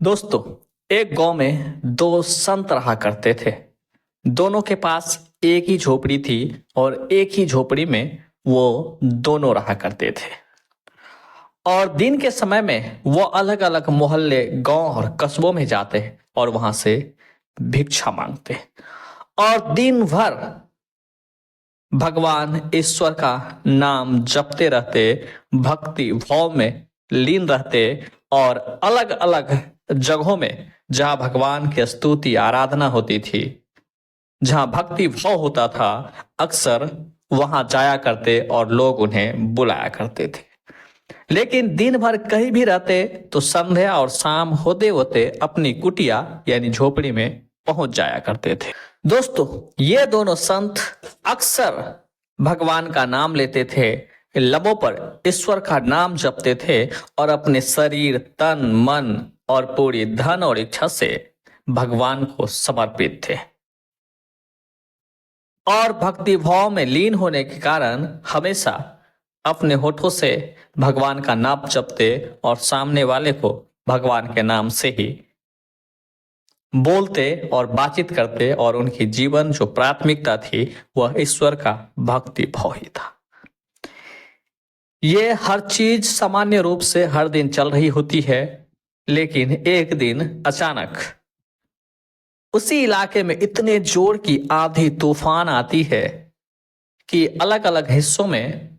दोस्तों, एक गांव में दो संत रहा करते थे। दोनों के पास एक ही झोपड़ी थी और एक ही झोपड़ी में वो दोनों रहा करते थे। और दिन के समय में वो अलग अलग मोहल्ले, गांव और कस्बों में जाते और वहां से भिक्षा मांगते और दिन भर भगवान ईश्वर का नाम जपते रहते, भक्ति भाव में लीन रहते और अलग अलग जगहों में जहां भगवान की स्तुति आराधना होती थी, जहां भक्ति भाव होता था, अक्सर वहां जाया करते और लोग उन्हें बुलाया करते थे। लेकिन दिन भर कहीं भी रहते तो संध्या और शाम होते होते अपनी कुटिया यानी झोपड़ी में पहुंच जाया करते थे। दोस्तों, ये दोनों संत अक्सर भगवान का नाम लेते थे, लबों पर ईश्वर का नाम जपते थे और अपने शरीर, तन, मन और पूरी धन और इच्छा से भगवान को समर्पित थे। और भक्ति भाव में लीन होने के कारण हमेशा अपने होठों से भगवान का नाम जपते और सामने वाले को भगवान के नाम से ही बोलते और बातचीत करते और उनकी जीवन जो प्राथमिकता थी वह ईश्वर का भक्ति भाव ही था। ये हर चीज सामान्य रूप से हर दिन चल रही होती है, लेकिन एक दिन अचानक उसी इलाके में इतने जोर की आंधी तूफान आती है कि अलग अलग हिस्सों में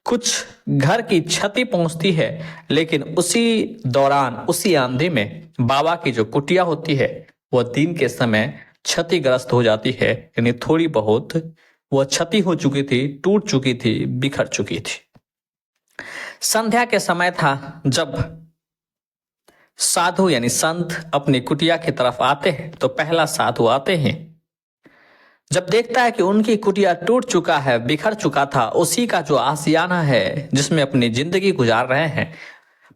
कुछ घर की क्षति पहुंचती है। लेकिन उसी दौरान, उसी आंधी में बाबा की जो कुटिया होती है वह दिन के समय क्षतिग्रस्त हो जाती है, यानी थोड़ी बहुत वह क्षति हो चुकी थी, टूट चुकी थी, बिखर चुकी थी। संध्या के समय था जब साधु यानी संत अपनी कुटिया की तरफ आते हैं तो पहला साधु आते हैं। जब देखता है कि उनकी कुटिया टूट चुका है, बिखर चुका था, उसी का जो आशियाना है जिसमें अपनी जिंदगी गुजार रहे हैं,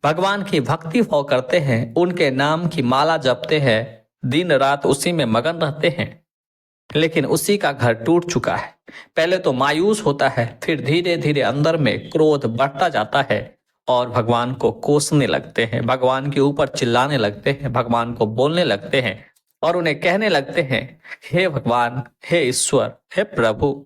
भगवान की भक्ति भाव करते हैं, उनके नाम की माला जपते हैं, दिन रात उसी में मगन रहते हैं, लेकिन उसी का घर टूट चुका है। पहले तो मायूस होता है, फिर धीरे धीरे अंदर में क्रोध बढ़ता जाता है और भगवान को कोसने लगते हैं, भगवान के ऊपर चिल्लाने लगते हैं, भगवान को बोलने लगते हैं और उन्हें कहने लगते हैं, हे भगवान, हे ईश्वर, हे प्रभु,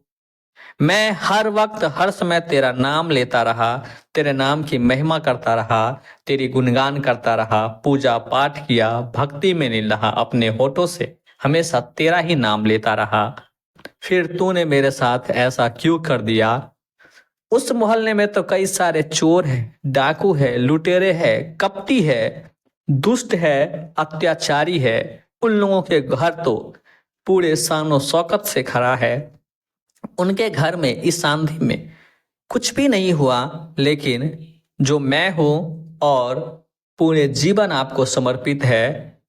मैं हर वक्त हर समय तेरा नाम लेता रहा, तेरे नाम की महिमा करता रहा, तेरी गुणगान करता रहा, पूजा पाठ किया, भक्ति में लीन रहा, अपने होठों से हमेशा तेरा ही नाम लेता रहा, फिर तूने मेरे साथ ऐसा क्यों कर दिया? उस मोहल्ले में तो कई सारे चोर हैं, डाकू है, लुटेरे है, कपटी है, दुष्ट है, अत्याचारी है। उन लोगों के घर तो पूरे शानो शौकत से खड़ा है। उनके घर में इस आंधी में कुछ भी नहीं हुआ, लेकिन जो मैं हूं और पूरे जीवन आपको समर्पित है,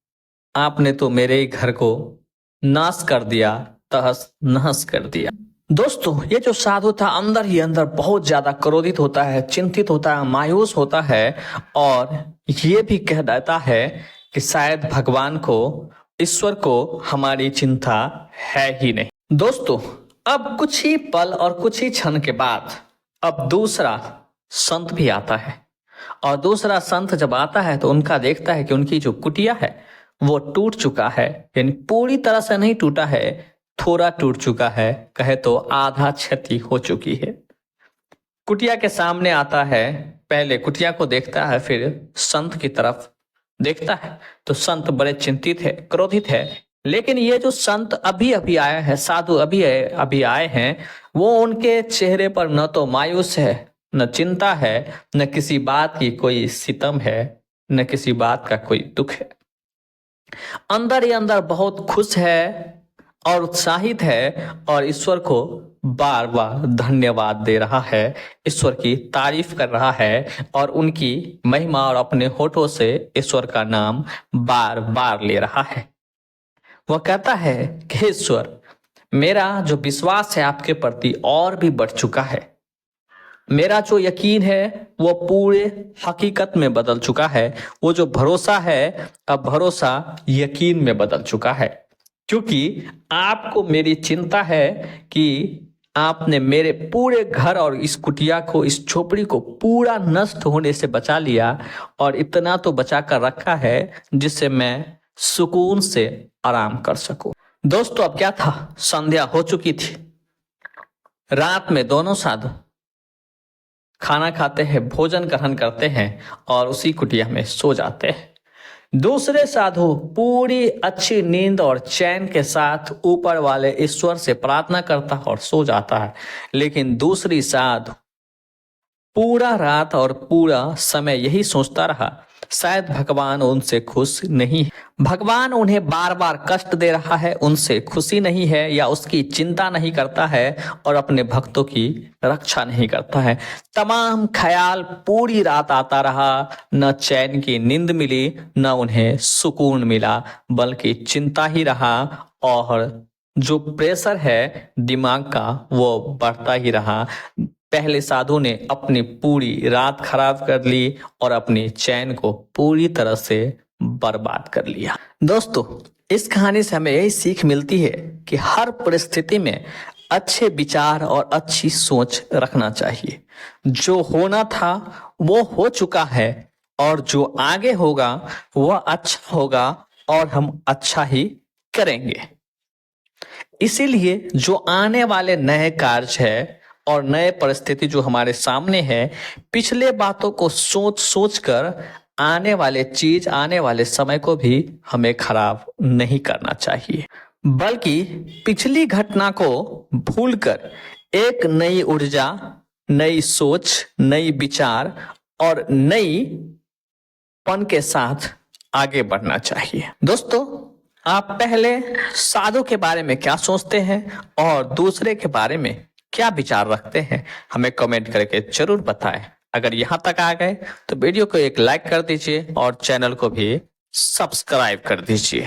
आपने तो मेरे ही घर को नाश कर दिया, तहस नहस कर दिया। दोस्तों, ये जो साधु था अंदर ही अंदर बहुत ज्यादा क्रोधित होता है, चिंतित होता है, मायूस होता है और ये भी कह देता है कि शायद भगवान को, ईश्वर को हमारी चिंता है ही नहीं। दोस्तों, अब कुछ ही पल और कुछ ही क्षण के बाद अब दूसरा संत भी आता है और दूसरा संत जब आता है तो उनका देखता है कि उनकी जो कुटिया है वो टूट चुका है, यानी पूरी तरह से नहीं टूटा है, थोड़ा टूट चुका है, कहे तो आधा क्षति हो चुकी है। कुटिया के सामने आता है, पहले कुटिया को देखता है, फिर संत की तरफ देखता है तो संत बड़े चिंतित है, क्रोधित है। लेकिन ये जो संत अभी अभी आए हैं, साधु अभी आए हैं, वो उनके चेहरे पर न तो मायूस है, न चिंता है, न किसी बात की कोई सितम है, न किसी बात का कोई दुख है। अंदर ही अंदर बहुत खुश है और उत्साहित है और ईश्वर को बार बार धन्यवाद दे रहा है, ईश्वर की तारीफ कर रहा है और उनकी महिमा और अपने होठों से ईश्वर का नाम बार बार ले रहा है। वह कहता है कि हे ईश्वर, मेरा जो विश्वास है आपके प्रति और भी बढ़ चुका है, मेरा जो यकीन है वो पूरे हकीकत में बदल चुका है, वो जो भरोसा है अब भरोसा यकीन में बदल चुका है, क्योंकि आपको मेरी चिंता है कि आपने मेरे पूरे घर और इस कुटिया को, इस झोपड़ी को पूरा नष्ट होने से बचा लिया, और इतना तो बचा कर रखा है जिससे मैं सुकून से आराम कर सकूं। दोस्तों, अब क्या था, संध्या हो चुकी थी। रात में दोनों साधु खाना खाते हैं, भोजन ग्रहण करते हैं और उसी कुटिया में सो जाते हैं। दूसरे साधु पूरी अच्छी नींद और चैन के साथ ऊपर वाले ईश्वर से प्रार्थना करता और सो जाता है। लेकिन दूसरी साधु पूरा रात और पूरा समय यही सोचता रहा, शायद भगवान उनसे खुश नहीं है, भगवान उन्हें बार बार कष्ट दे रहा है, उनसे खुशी नहीं है, या उसकी चिंता नहीं करता है और अपने भक्तों की रक्षा नहीं करता है। तमाम ख्याल पूरी रात आता रहा। न चैन की नींद मिली, न उन्हें सुकून मिला, बल्कि चिंता ही रहा, और जो प्रेशर है दिमाग का वो बढ़ता ही रहा। पहले साधु ने अपनी पूरी रात खराब कर ली और अपनी चैन को पूरी तरह से बर्बाद कर लिया। दोस्तों, इस कहानी से हमें यही सीख मिलती है कि हर परिस्थिति में अच्छे विचार और अच्छी सोच रखना चाहिए। जो होना था वो हो चुका है, और जो आगे होगा वह अच्छा होगा, और हम अच्छा ही करेंगे। इसीलिए जो आने वाले नए कार्य है और नए परिस्थिति जो हमारे सामने है, पिछले बातों को सोच सोच कर आने वाले चीज, आने वाले समय को भी हमें खराब नहीं करना चाहिए, बल्कि पिछली घटना को भूलकर एक नई ऊर्जा, नई सोच, नई विचार और नई पन के साथ आगे बढ़ना चाहिए। दोस्तों, आप पहले साधु के बारे में क्या सोचते हैं और दूसरे के बारे में क्या विचार रखते हैं, हमें कमेंट करके जरूर बताएं। अगर यहाँ तक आ गए तो वीडियो को एक लाइक कर दीजिए और चैनल को भी सब्सक्राइब कर दीजिए।